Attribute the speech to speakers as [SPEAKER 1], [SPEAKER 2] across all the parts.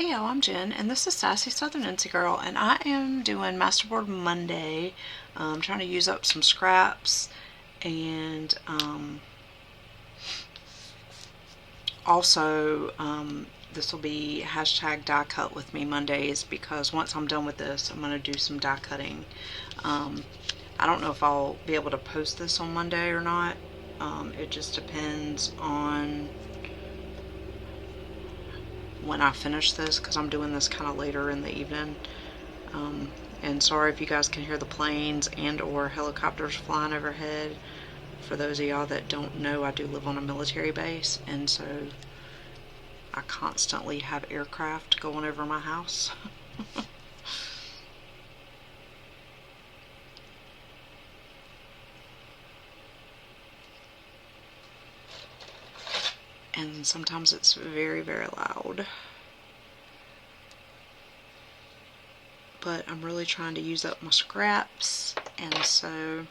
[SPEAKER 1] Hey y'all, I'm Jen, and this is Sassy Southern NC Girl, and I am doing Masterboard Monday. I'm trying to use up some scraps, and also this will be hashtag die cut with me Mondays, because once I'm done with this, I'm going to do some die cutting. I don't know if I'll be able to post this on Monday or not. It just depends on when I finish this, because I'm doing this kind of later in the evening. And sorry if you guys can hear the planes and or helicopters flying overhead. For those of y'all that don't know, I do live on a military base, and so I constantly have aircraft going over my house. And sometimes it's very, very loud. But I'm really trying to use up my scraps, and so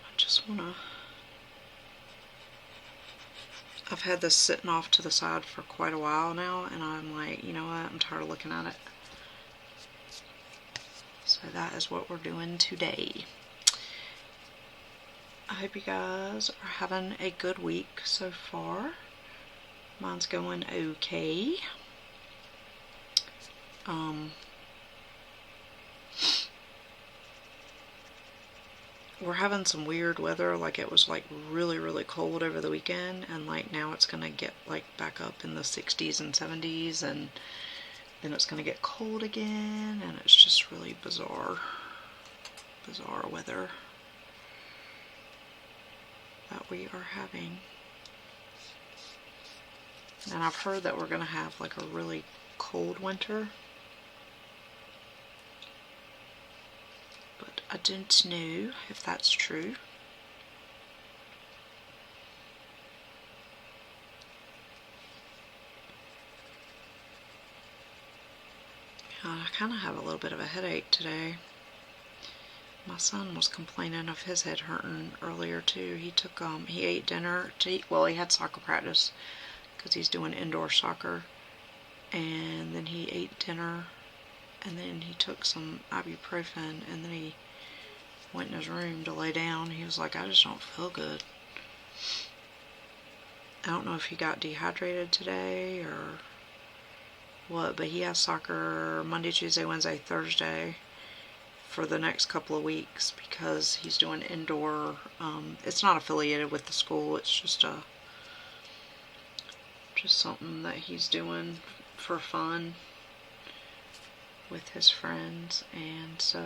[SPEAKER 1] I just want to... I've had this sitting off to the side for quite a while now, and I'm like, you know what, I'm tired of looking at it. So that is what we're doing today. I hope you guys are having a good week so far. Mine's going okay. We're having some weird weather. Like, it was like really, really cold over the weekend, and like now it's gonna get like back up in the 60s and 70s, and then it's gonna get cold again, and it's just really bizarre weather that we are having. And I've heard that we're gonna have like a really cold winter, but I don't know if that's true. I kind of have a little bit of a headache today. My son was complaining of his head hurting earlier too. He took he ate dinner to eat, well, he had soccer practice because he's doing indoor soccer, and then he ate dinner, and then he took some ibuprofen, and then he went in his room to lay down. He was like, I just don't feel good. I don't know if he got dehydrated today or what, but he has soccer Monday, Tuesday, Wednesday, Thursday for the next couple of weeks because he's doing indoor. It's not affiliated with the school, it's just something that he's doing for fun with his friends. And so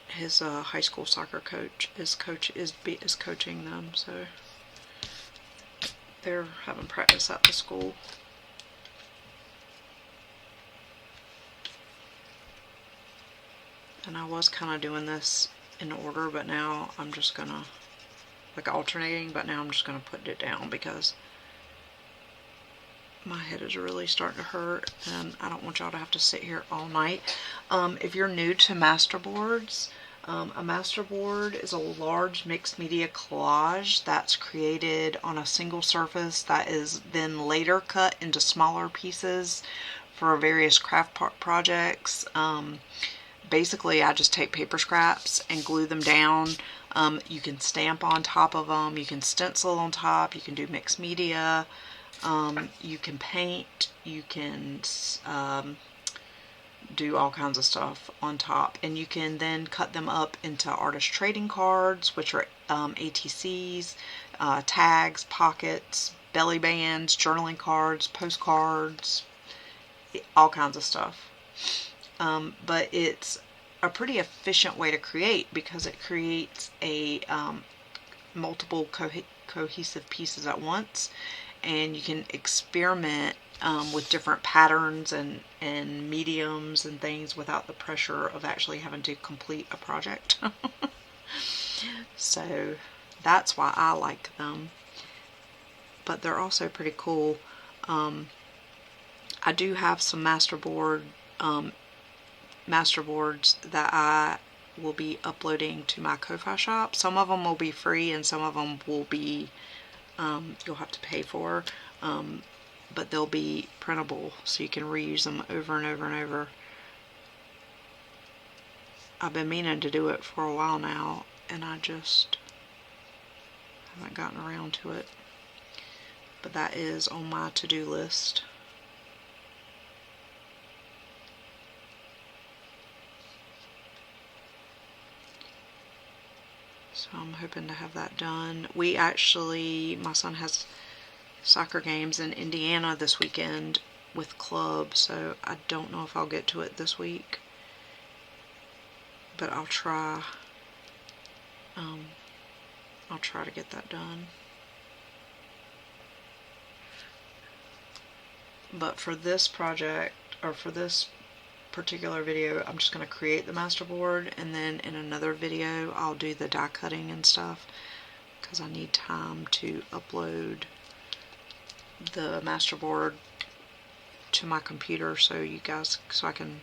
[SPEAKER 1] his high school soccer coach is coaching them, so they're having practice at the school. And I was kind of doing this in order, but now I'm just gonna, like, alternating, but now I'm just gonna put it down because my head is really starting to hurt, and I don't want y'all to have to sit here all night. If you're new to masterboards, a masterboard is a large mixed media collage that's created on a single surface that is then later cut into smaller pieces for various craft projects. Basically, I just take paper scraps and glue them down. You can stamp on top of them, you can stencil on top, you can do mixed media, you can paint, you can do all kinds of stuff on top, and you can then cut them up into artist trading cards, which are ATCs, tags, pockets, belly bands, journaling cards, postcards, all kinds of stuff. But it's a pretty efficient way to create because it creates a multiple cohesive pieces at once, and you can experiment with different patterns and mediums and things without the pressure of actually having to complete a project. So that's why I like them, but they're also pretty cool. I do have some masterboard masterboards that I will be uploading to my Ko-Fi shop. Some of them will be free and some of them will be, you'll have to pay for, but they'll be printable so you can reuse them over and over and over. I've been meaning to do it for a while now and I just haven't gotten around to it. But that is on my to-do list. So I'm hoping to have that done. We actually, my son has soccer games in Indiana this weekend with club, so I don't know if I'll get to it this week. But I'll try. I'll try to get that done. But for this project, or for this particular video, I'm just going to create the masterboard, and then in another video I'll do the die cutting and stuff, because I need time to upload the masterboard to my computer so I can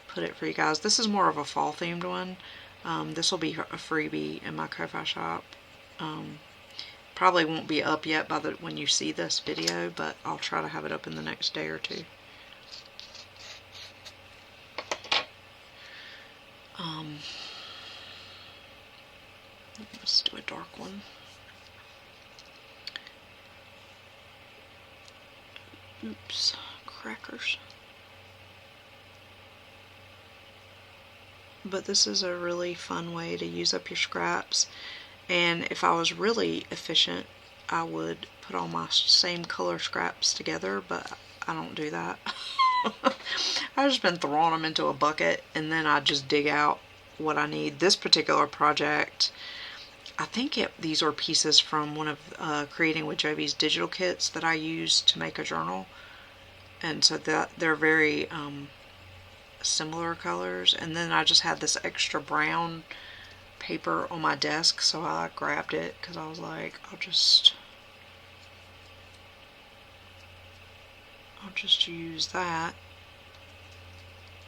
[SPEAKER 1] put it for you guys. This is more of a fall themed one. This will be a freebie in my Ko-Fi shop. Probably won't be up yet when you see this video, but I'll try to have it up in the next day or two. Let's do a dark one. Oops, crackers. But this is a really fun way to use up your scraps. And if I was really efficient, I would put all my same color scraps together, but I don't do that. I've just been throwing them into a bucket and then I just dig out what I need. This particular project, I think these are pieces from one of Creating with Jovi's digital kits that I used to make a journal. And so that they're very similar colors. And then I just had this extra brown paper on my desk, so I grabbed it because I was like, I'll just use that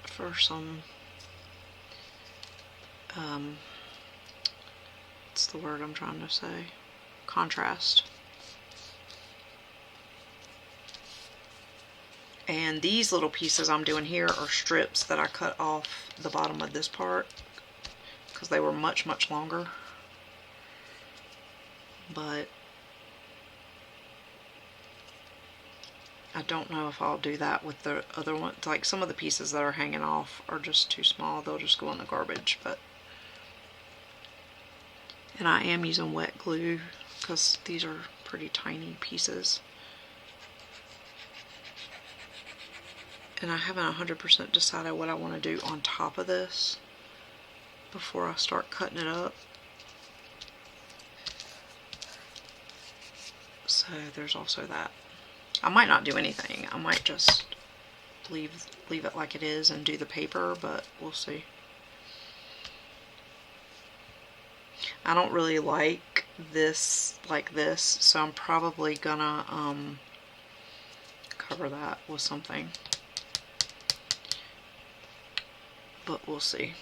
[SPEAKER 1] for some what's the word I'm trying to say? Contrast. And these little pieces I'm doing here are strips that I cut off the bottom of this part because they were much longer. But I don't know if I'll do that with the other ones. Like some of the pieces that are hanging off are just too small. They'll just go in the garbage. And I am using wet glue because these are pretty tiny pieces. And I haven't 100% decided what I want to do on top of this before I start cutting it up. So there's also that. I might not do anything. I might just leave it like it is and do the paper, but we'll see. I don't really like this like this, so I'm probably gonna cover that with something. But we'll see.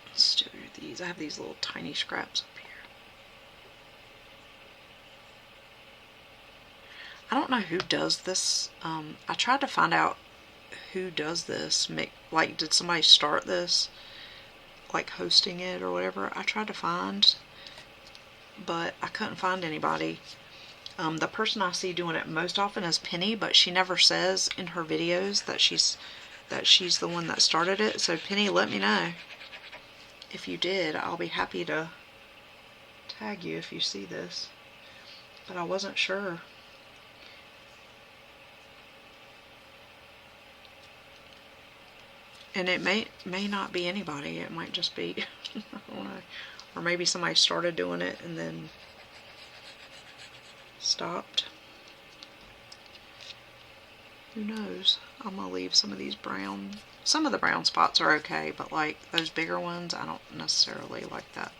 [SPEAKER 1] Let's do these. I have these little tiny scraps up here. I don't know who does this. I tried to find out who does this. Like, did somebody start this? Like hosting it or whatever. I tried to find, but I couldn't find anybody. The person I see doing it most often is Penny, but she never says in her videos that she's the one that started it. So Penny, let me know if you did. I'll be happy to tag you if you see this. But I wasn't sure. And it may not be anybody. It might just be, I don't know. Or maybe somebody started doing it and then stopped. Who knows? I'm going to leave some of these brown. Some of the brown spots are okay, but like those bigger ones, I don't necessarily like that.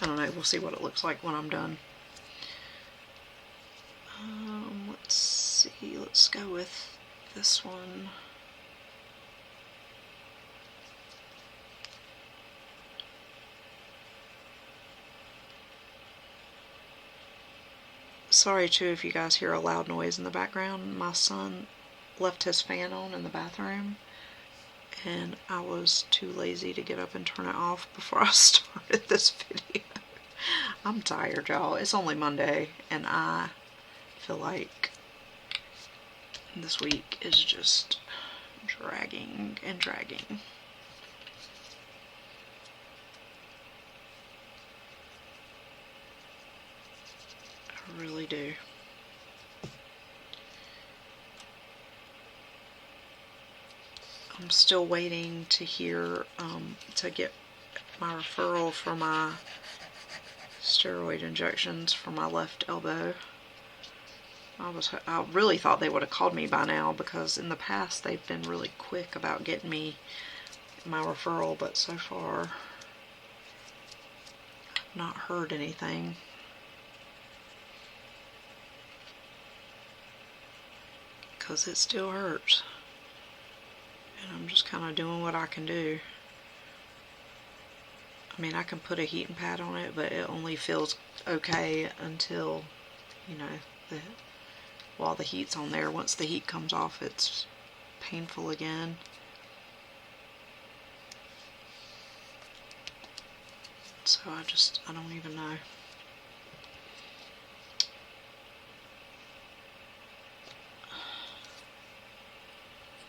[SPEAKER 1] I don't know. We'll see what it looks like when I'm done. Let's see. Let's go with this one. Sorry too if you guys hear a loud noise in the background. My son left his fan on in the bathroom and I was too lazy to get up and turn it off before I started this video. I'm tired, y'all. It's only Monday and I feel like this week is just dragging and dragging. I really do. I'm still waiting to hear, to get my referral for my steroid injections for my left elbow. I really thought they would have called me by now because in the past they've been really quick about getting me my referral, but so far I've not heard anything. Because it still hurts. And I'm just kind of doing what I can do. I mean, I can put a heating pad on it, but it only feels okay until, you know, while the heat's on there. Once the heat comes off, it's painful again. So I don't even know.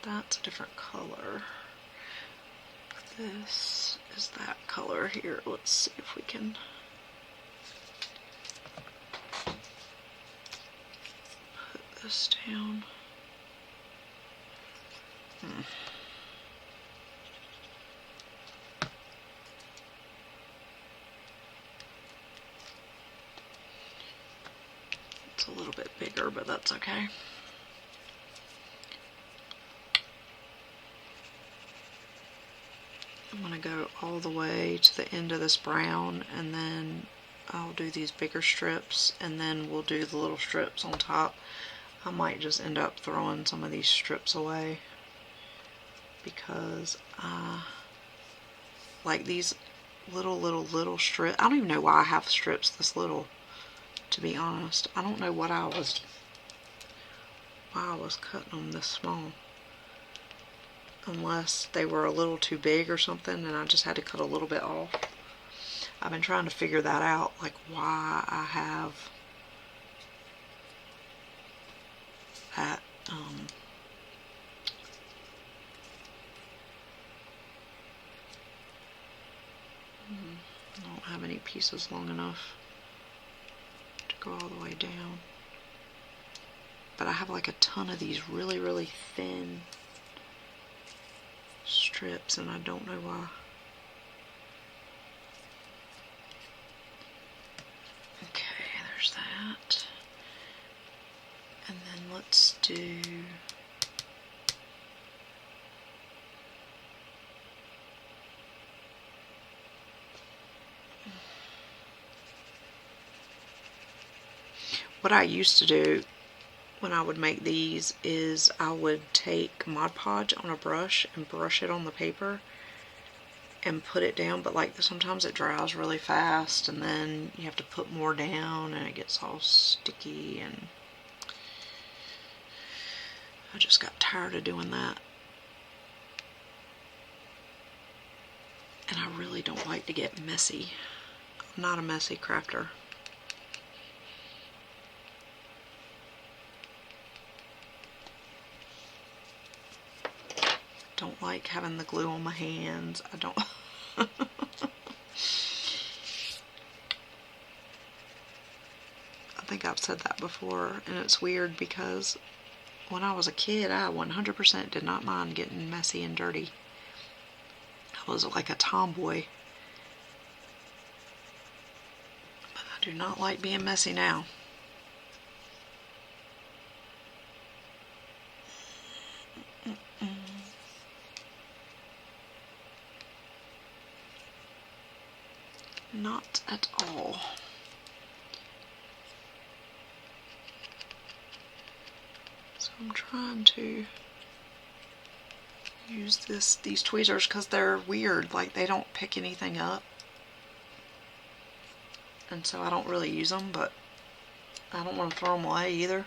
[SPEAKER 1] That's a different color. This is that color here. Let's see if we can put this down. It's a little bit bigger, but that's okay. I'm going to go all the way to the end of this brown, and then I'll do these bigger strips, and then we'll do the little strips on top. I might just end up throwing some of these strips away because I like these little strips. I don't even know why I have strips this little, to be honest. I don't know why I was cutting them this small. Unless they were a little too big or something and I just had to cut a little bit off. I've been trying to figure that out, like why I have that I don't have any pieces long enough to go all the way down. But I have like a ton of these really thin strips and I don't know why. Okay, there's that. And then let's do what I used to do when I would make these is I would take Mod Podge on a brush and brush it on the paper and put it down, but like sometimes it dries really fast and then you have to put more down and it gets all sticky, and I just got tired of doing that. And I really don't like to get messy. I'm not a messy crafter. Don't like having the glue on my hands. I don't. I think I've said that before, and it's weird because when I was a kid, I 100% did not mind getting messy and dirty. I was like a tomboy. But I do not like being messy now. Not at all. So I'm trying to use these tweezers because they're weird, like they don't pick anything up, and so I don't really use them, but I don't want to throw them away either.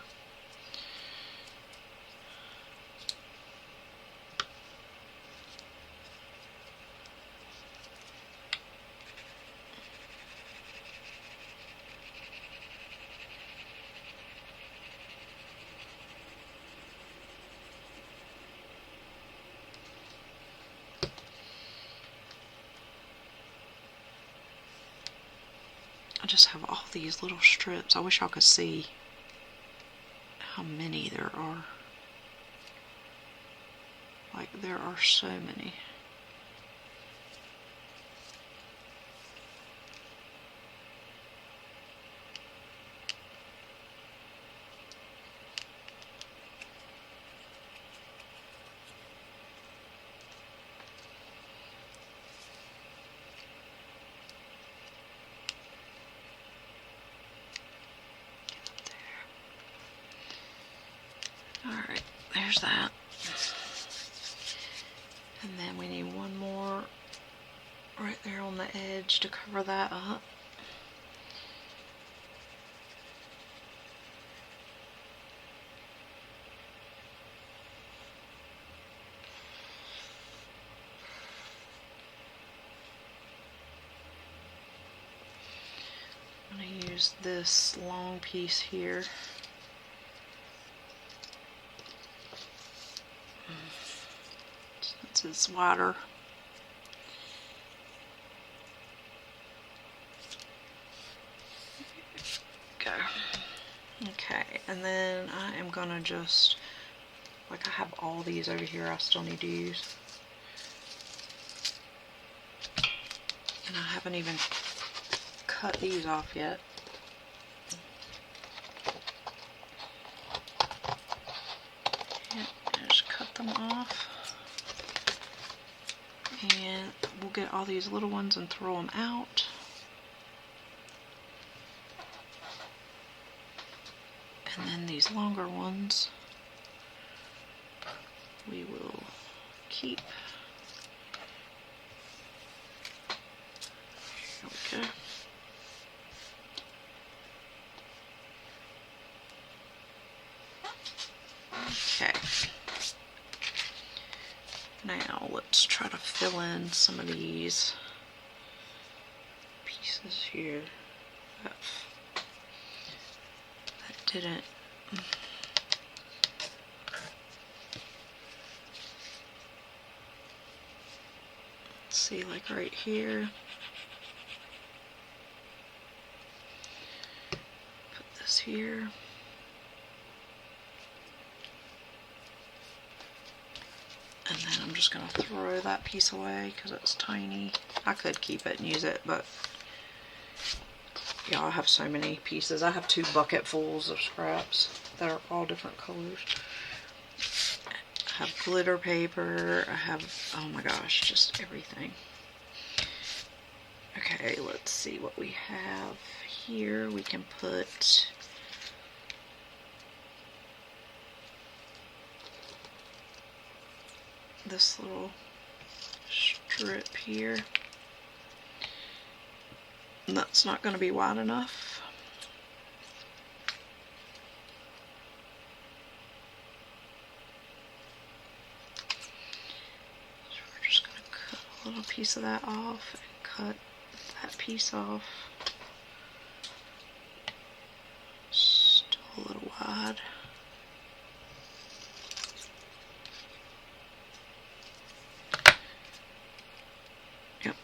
[SPEAKER 1] I just have all these little strips. I wish y'all could see how many there are. Like, there are so many. Alright, there's that. And then we need one more right there on the edge to cover that up. I'm going to use this long piece here. Since it's wider. Go. Okay, and then I am going to just, like I have all these over here I still need to use. And I haven't even cut these off yet. And just cut them off. And we'll get all these little ones and throw them out. And then these longer ones we will keep. There we go. Okay. Now let's try to fill in some of these pieces here that didn't. Let's see, like right here. Put this here. And then I'm just going to throw that piece away because it's tiny. I could keep it and use it, but yeah, I have so many pieces. I have 2 bucketfuls of scraps that are all different colors. I have glitter paper. I have, oh my gosh, just everything. Okay, let's see what we have here. We can put this little strip here. And that's not going to be wide enough. So we're just going to cut a little piece of that off and cut that piece off. Still a little wide. Yep.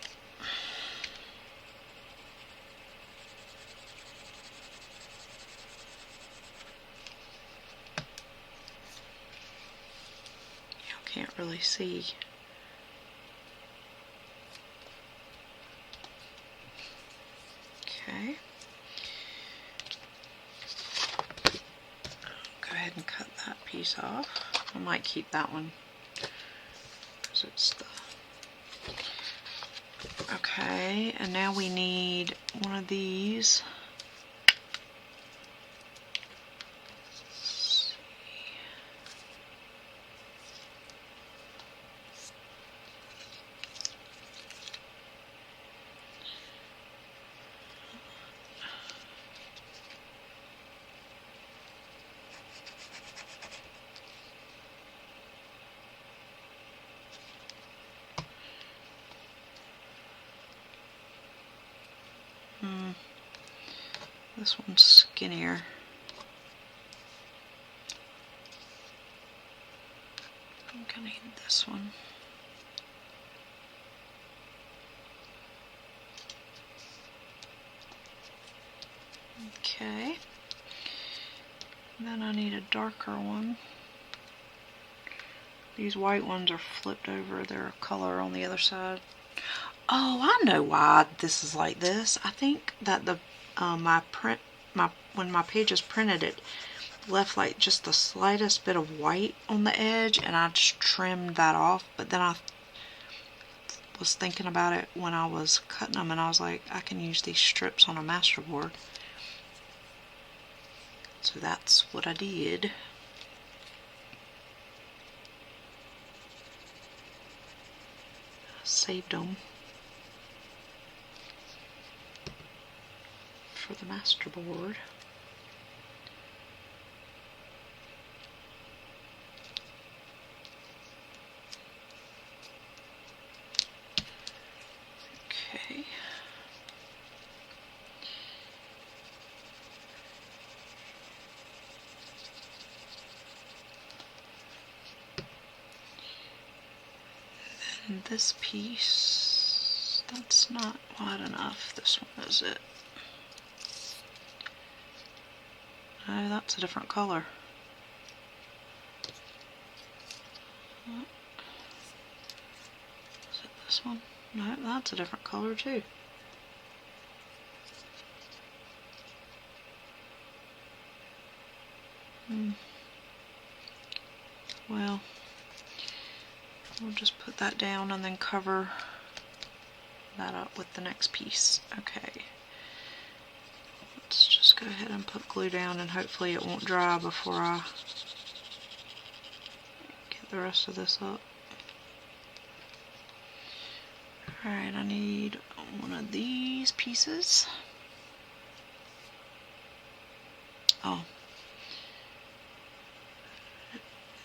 [SPEAKER 1] Can't really see. Okay. Go ahead and cut that piece off. I might keep that one because it's the. Okay, and now we need one of these. this one's skinnier. I'm gonna need this one. Okay. Then I need a darker one. These white ones are flipped over. They're a color on the other side. Oh, I know why this is like this. I think that the when my pages printed, it left like just the slightest bit of white on the edge, and I just trimmed that off. But then I was thinking about it when I was cutting them, and I was like, I can use these strips on a masterboard. So that's what I did. I saved them for the masterboard. Okay. And this piece, that's not wide enough. This one is it. Oh, that's a different color. Is it this one? No, that's a different color too. Well, we'll just put that down and then cover that up with the next piece. Okay. Let's just go ahead and put glue down, and hopefully it won't dry before I get the rest of this up. Alright, I need one of these pieces. Oh.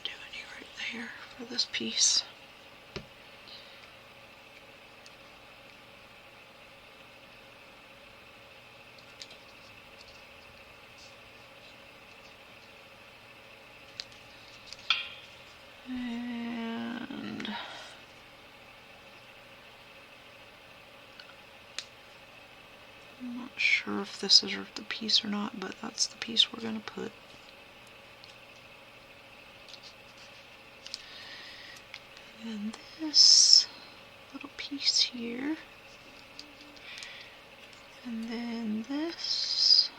[SPEAKER 1] Do any right there for this piece. And I'm not sure if this is the piece or not, but that's the piece we're going to put. And this little piece here. And then this.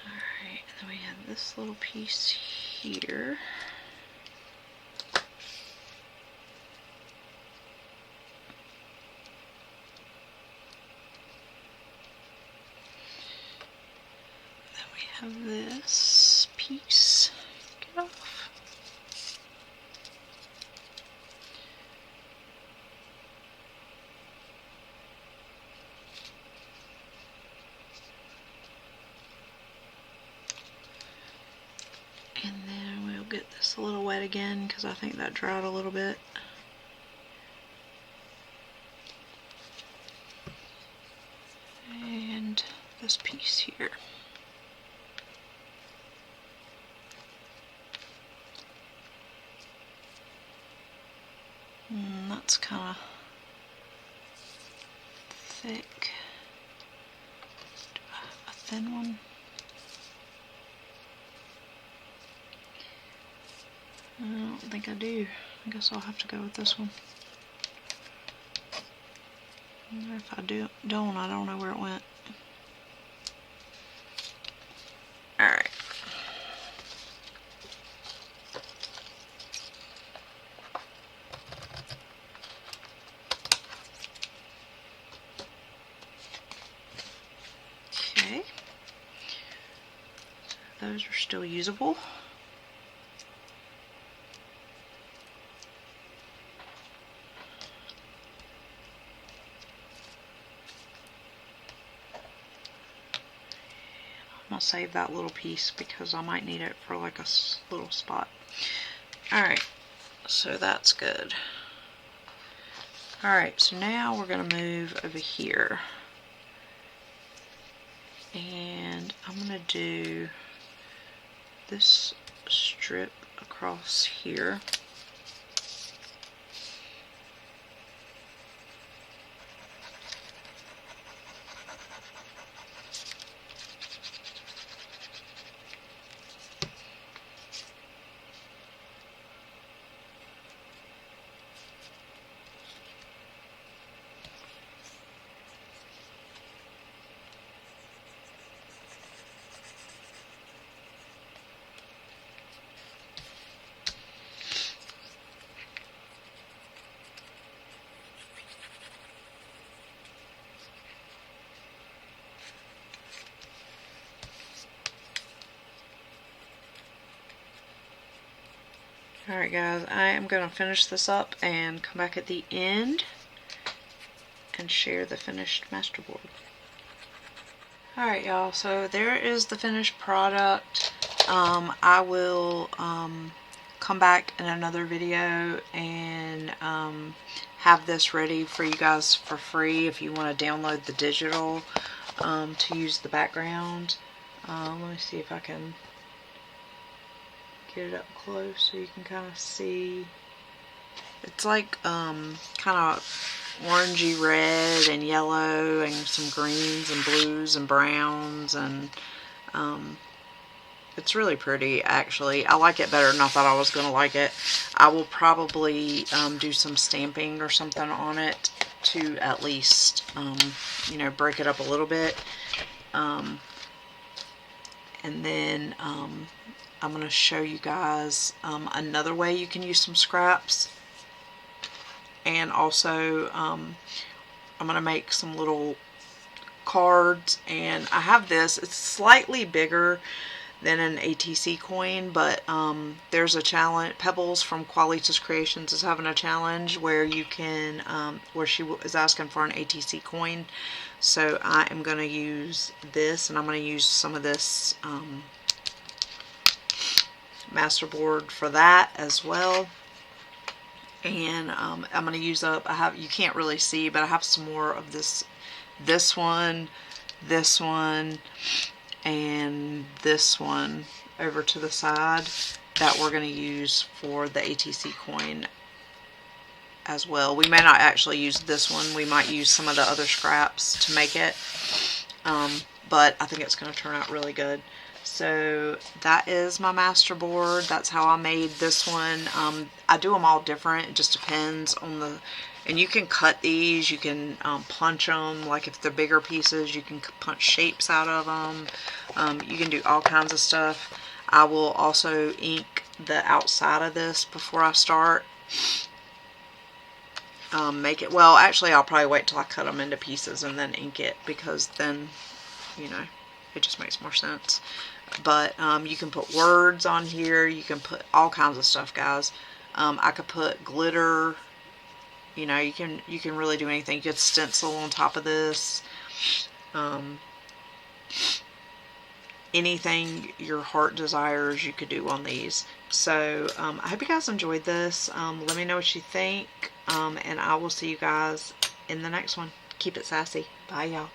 [SPEAKER 1] Alright, and then we have this little piece here. Then we have this piece. Get off. And then we'll get this a little wet again because I think that dried a little bit. And this piece here. That's kind of thick. Do I have a thin one? I don't think I do. I guess I'll have to go with this one. And if I don't, I don't know where it went. Alright. Okay. So those are still usable. going to save that little piece because I might need it for like a little spot. Alright, so that's good. Alright, so now we're going to move over here. And I'm going to do this strip across here. Alright guys, I am going to finish this up and come back at the end and share the finished masterboard. Alright y'all, so there is the finished product. I will come back in another video and have this ready for you guys for free if you want to download the digital to use the background. Let me see if I can get it up close so you can kind of see. It's like kind of orangey red and yellow and some greens and blues and browns, and it's really pretty actually. I like it better than I thought I was going to like it. I will probably do some stamping or something on it to at least you know, break it up a little bit, and then I'm going to show you guys another way you can use some scraps. And also I'm going to make some little cards, and I have this. It's slightly bigger than an ATC coin, but there's a challenge. Pebbles from Qualitas Creations is having a challenge where you can where she is asking for an ATC coin. So I am going to use this, and I'm going to use some of this masterboard for that as well. And I'm going to use up, you can't really see, but I have some more of this one, and this one over to the side that we're going to use for the ATC coin as well. We may not actually use this one. We might use some of the other scraps to make it, but I think it's going to turn out really good. So that is my masterboard. That's how I made this one. I do them all different. It just depends on the, and you can cut these, you can punch them, like if they're bigger pieces you can punch shapes out of them. You can do all kinds of stuff. I will also ink the outside of this before I start. Make it, well actually I'll probably wait till I cut them into pieces and then ink it, because then, you know, it just makes more sense. But you can put words on here, you can put all kinds of stuff, guys. I could put glitter, you know, you can really do anything. You could stencil on top of this, anything your heart desires you could do on these. So I hope you guys enjoyed this. Let me know what you think, and I will see you guys in the next one. Keep it sassy. Bye y'all.